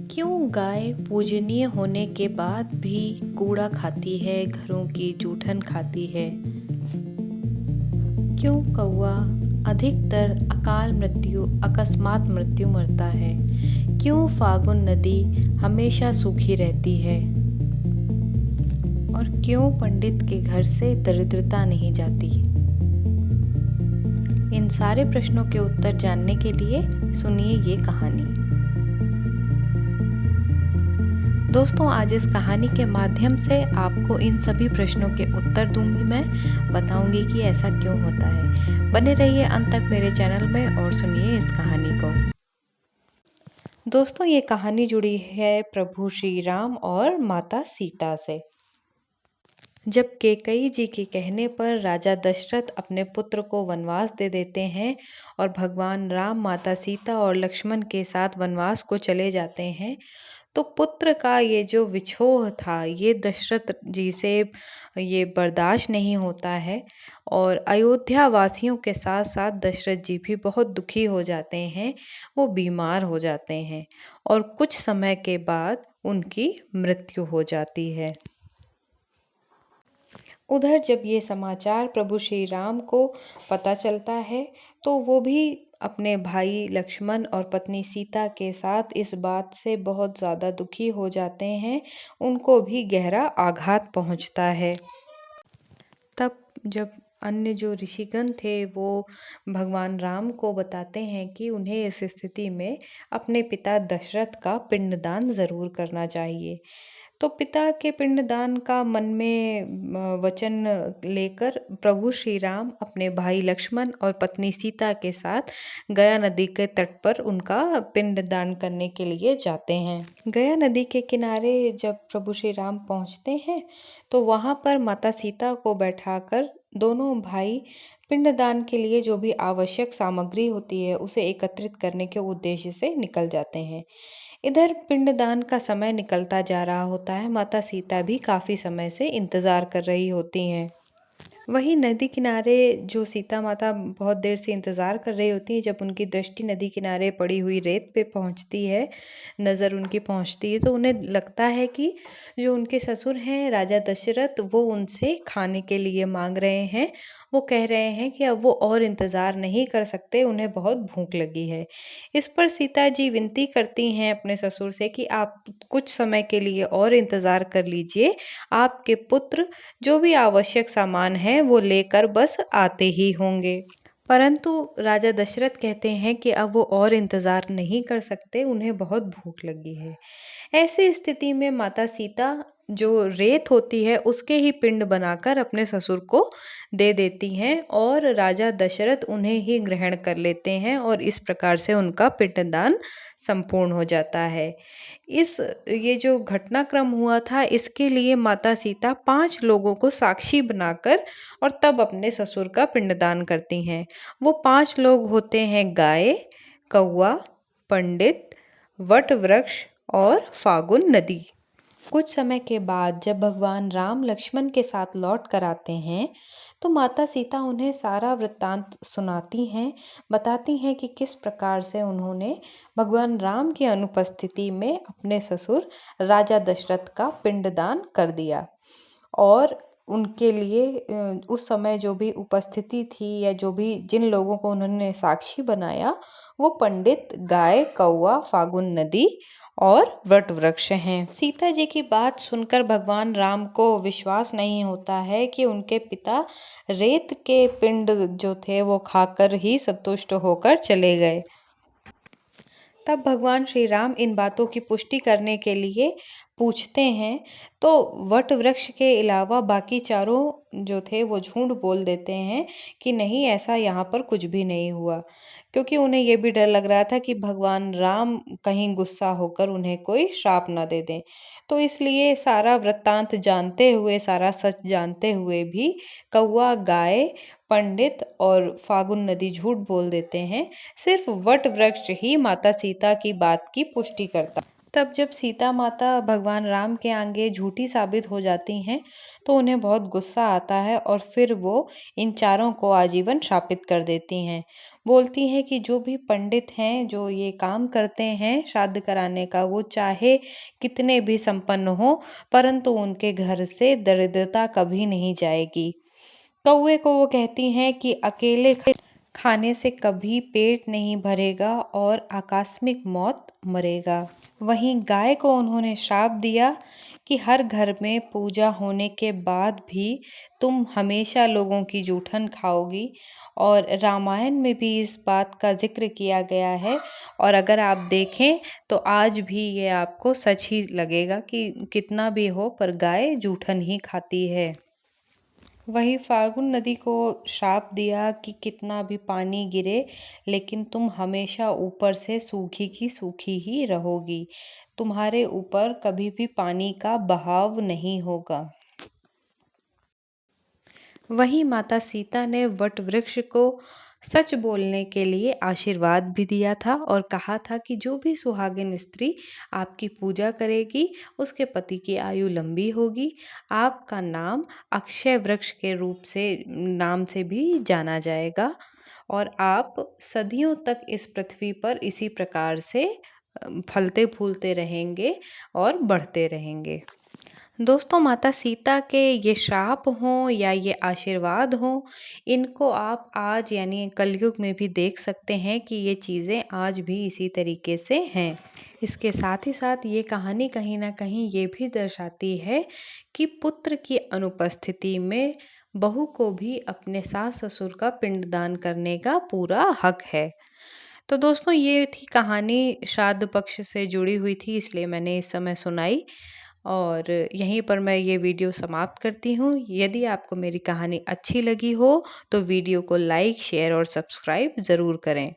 क्यों गाय पूजनीय होने के बाद भी कूड़ा खाती है, घरों की जूठन खाती है? क्यों कौवा अधिकतर अकाल मृत्यु अकस्मात मृत्यु मरता है? क्यों फागुन नदी हमेशा सूखी रहती है? और क्यों पंडित के घर से दरिद्रता नहीं जाती? इन सारे प्रश्नों के उत्तर जानने के लिए सुनिए ये कहानी। दोस्तों, आज इस कहानी के माध्यम से आपको इन सभी प्रश्नों के उत्तर दूंगी। मैं बताऊंगी कि ऐसा क्यों होता है। बने रहिए अंत तक मेरे चैनल में और सुनिए इस कहानी को। दोस्तों, ये कहानी जुड़ी है प्रभु श्री राम और माता सीता से। जब कैकेयी जी के कहने पर राजा दशरथ अपने पुत्र को वनवास दे देते हैं और भगवान राम, माता सीता और लक्ष्मण के साथ वनवास को चले जाते हैं, तो पुत्र का ये जो विछोह था, ये दशरथ जी से ये बर्दाश्त नहीं होता है और अयोध्या वासियों के साथ साथ दशरथ जी भी बहुत दुखी हो जाते हैं। वो बीमार हो जाते हैं और कुछ समय के बाद उनकी मृत्यु हो जाती है। उधर जब ये समाचार प्रभु श्री राम को पता चलता है, तो वो भी अपने भाई लक्ष्मण और पत्नी सीता के साथ इस बात से बहुत ज़्यादा दुखी हो जाते हैं। उनको भी गहरा आघात पहुंचता है। तब जब अन्य जो ऋषिगण थे वो भगवान राम को बताते हैं कि उन्हें इस स्थिति में अपने पिता दशरथ का पिंडदान ज़रूर करना चाहिए। तो पिता के पिंडदान का मन में वचन लेकर प्रभु श्री राम अपने भाई लक्ष्मण और पत्नी सीता के साथ गया नदी के तट पर उनका पिंडदान करने के लिए जाते हैं। गया नदी के किनारे जब प्रभु श्री राम पहुंचते हैं, तो वहां पर माता सीता को बैठाकर दोनों भाई पिंडदान के लिए जो भी आवश्यक सामग्री होती है उसे एकत्रित करने के उद्देश्य से निकल जाते हैं। इधर पिंडदान का समय निकलता जा रहा होता है। माता सीता भी काफ़ी समय से इंतज़ार कर रही होती हैं। वहीं नदी किनारे जो सीता माता बहुत देर से इंतज़ार कर रही होती है, जब उनकी दृष्टि नदी किनारे पड़ी हुई रेत पे पहुंचती है, नज़र उनकी पहुंचती है, तो उन्हें लगता है कि जो उनके ससुर हैं राजा दशरथ, वो उनसे खाने के लिए मांग रहे हैं। वो कह रहे हैं कि अब वो और इंतज़ार नहीं कर सकते, उन्हें बहुत भूख लगी है। इस पर सीता जी विनती करती हैं अपने ससुर से कि आप कुछ समय के लिए और इंतज़ार कर लीजिए। आपके पुत्र जो भी आवश्यक सामान है वो लेकर बस आते ही होंगे। परंतु राजा दशरथ कहते हैं कि अब वो और इंतज़ार नहीं कर सकते, उन्हें बहुत भूख लगी है। ऐसी स्थिति में माता सीता जो रेत होती है उसके ही पिंड बनाकर अपने ससुर को दे देती हैं और राजा दशरथ उन्हें ही ग्रहण कर लेते हैं और इस प्रकार से उनका पिंडदान संपूर्ण हो जाता है। ये जो घटनाक्रम हुआ था, इसके लिए माता सीता 5 लोगों को साक्षी बनाकर और तब अपने ससुर का पिंडदान करती हैं। वो 5 लोग होते हैं गाय, कौवा, पंडित, वट वृक्ष और फागुन नदी। कुछ समय के बाद जब भगवान राम लक्ष्मण के साथ लौट कर आते हैं, तो माता सीता उन्हें सारा वृत्तांत सुनाती हैं, बताती हैं कि किस प्रकार से उन्होंने भगवान राम की अनुपस्थिति में अपने ससुर राजा दशरथ का पिंडदान कर दिया। और उनके लिए उस समय जो भी उपस्थिति थी या जो भी जिन लोगों को उन्होंने साक्षी बनाया, वो पंडित, गाय, कौवा, फागुन नदी और वट वृक्ष हैं। सीता जी की बात सुनकर भगवान राम को विश्वास नहीं होता है कि उनके पिता रेत के पिंड जो थे वो खाकर ही संतुष्ट होकर चले गए। तब भगवान श्री राम इन बातों की पुष्टि करने के लिए पूछते हैं, तो वट वृक्ष के अलावा बाकी चारों जो थे वो झूठ बोल देते हैं कि नहीं, ऐसा यहाँ पर कुछ भी नहीं हुआ, क्योंकि उन्हें ये भी डर लग रहा था कि भगवान राम कहीं गुस्सा होकर उन्हें कोई श्राप ना दे दें। तो इसलिए सारा वृत्तांत जानते हुए, सारा सच जानते हुए भी कौवा, गाय, पंडित और फागुन नदी झूठ बोल देते हैं। सिर्फ वट वृक्ष ही माता सीता की बात की पुष्टि करता। तब जब सीता माता भगवान राम के आगे झूठी साबित हो जाती हैं तो उन्हें बहुत गुस्सा आता है और फिर वो इन चारों को आजीवन शापित कर देती हैं। बोलती हैं कि जो भी पंडित हैं जो ये काम करते हैं श्राद्ध कराने का, वो चाहे कितने भी संपन्न हो परंतु उनके घर से दरिद्रता कभी नहीं जाएगी। कौवे को वो कहती हैं कि अकेले खाने से कभी पेट नहीं भरेगा और आकस्मिक मौत मरेगा। वहीं गाय को उन्होंने श्राप दिया कि हर घर में पूजा होने के बाद भी तुम हमेशा लोगों की जूठन खाओगी। और रामायण में भी इस बात का जिक्र किया गया है और अगर आप देखें तो आज भी ये आपको सच ही लगेगा कि कितना भी हो पर गाय जूठन ही खाती है। वही फाल्गुन नदी को श्राप दिया कि कितना भी पानी गिरे लेकिन तुम हमेशा ऊपर से सूखी की सूखी ही रहोगी, तुम्हारे ऊपर कभी भी पानी का बहाव नहीं होगा। वहीं माता सीता ने वट वृक्ष को सच बोलने के लिए आशीर्वाद भी दिया था और कहा था कि जो भी सुहागिन स्त्री आपकी पूजा करेगी उसके पति की आयु लंबी होगी, आपका नाम अक्षय वृक्ष के रूप से नाम से भी जाना जाएगा और आप सदियों तक इस पृथ्वी पर इसी प्रकार से फलते फूलते रहेंगे और बढ़ते रहेंगे। दोस्तों, माता सीता के ये श्राप हों या ये आशीर्वाद हों, इनको आप आज यानी कलयुग में भी देख सकते हैं कि ये चीज़ें आज भी इसी तरीके से हैं। इसके साथ ही साथ ये कहानी कहीं न कहीं ये भी दर्शाती है कि पुत्र की अनुपस्थिति में बहू को भी अपने सास ससुर का पिंडदान करने का पूरा हक है। तो दोस्तों, ये थी कहानी श्राद्ध पक्ष से जुड़ी हुई थी इसलिए मैंने इस समय सुनाई और यहीं पर मैं ये वीडियो समाप्त करती हूँ। यदि आपको मेरी कहानी अच्छी लगी हो तो वीडियो को लाइक, शेयर और सब्सक्राइब ज़रूर करें।